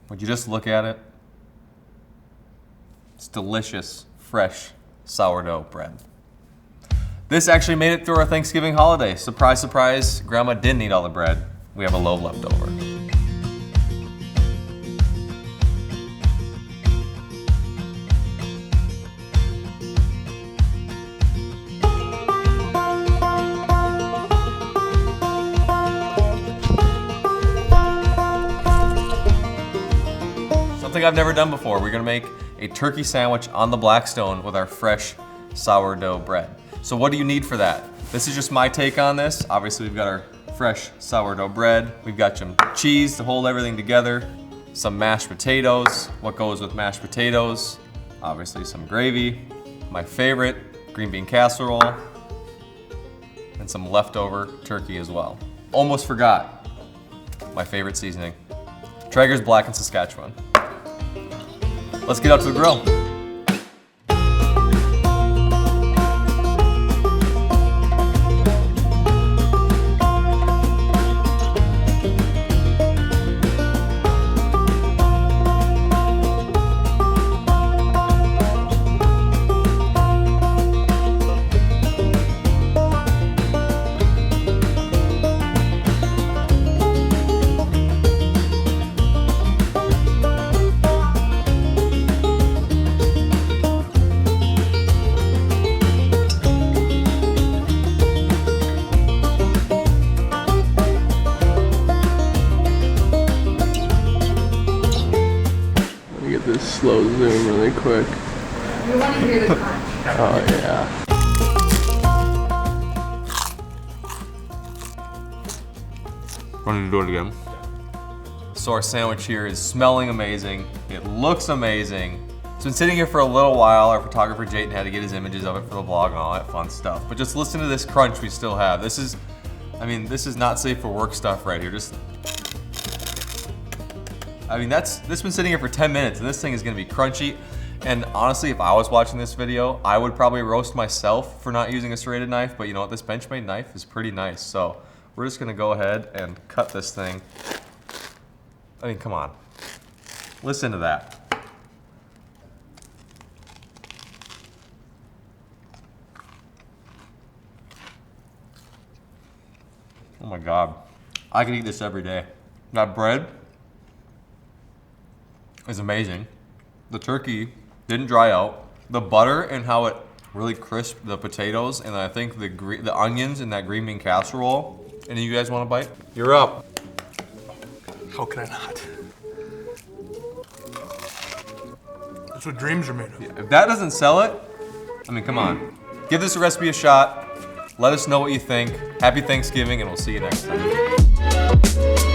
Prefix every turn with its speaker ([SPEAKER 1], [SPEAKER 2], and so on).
[SPEAKER 1] Would you just look at it? It's delicious, fresh sourdough bread. This actually made it through our Thanksgiving holiday. Surprise, surprise, Grandma didn't eat all the bread. We have a loaf left over. Something I've never done before. We're gonna make a turkey sandwich on the Blackstone with our fresh sourdough bread. So what do you need for that? This is just my take on this. Obviously we've got our fresh sourdough bread. We've got some cheese to hold everything together, some mashed potatoes. What goes with mashed potatoes? Obviously some gravy, my favorite, green bean casserole, and some leftover turkey as well. Almost forgot my favorite seasoning, Traeger's Black in Saskatchewan. Let's get out to the grill.
[SPEAKER 2] This slow zoom really quick.
[SPEAKER 3] We want to hear the crunch.
[SPEAKER 2] Oh yeah.
[SPEAKER 1] Want to do it again? So our sandwich here is smelling amazing. It looks amazing. It's been sitting here for a little while. Our photographer Jayden had to get his images of it for the vlog and all that fun stuff. But just listen to this crunch we still have. This is, I mean, this is not safe for work stuff right here. Just, I mean, this has been sitting here for 10 minutes and this thing is gonna be crunchy. And honestly, if I was watching this video, I would probably roast myself for not using a serrated knife, but you know what, this Benchmade knife is pretty nice. So we're just gonna go ahead and cut this thing. I mean, come on. Listen to that. Oh my God. I could eat this every day. That bread is amazing. The turkey didn't dry out. The butter and how it really crisped the potatoes, and I think the onions in that green bean casserole. Any of you guys want a bite? You're up.
[SPEAKER 4] How can I not? That's what dreams are made of.
[SPEAKER 1] Yeah, if that doesn't sell it, I mean, come on. Give this recipe a shot. Let us know what you think. Happy Thanksgiving, and we'll see you next time.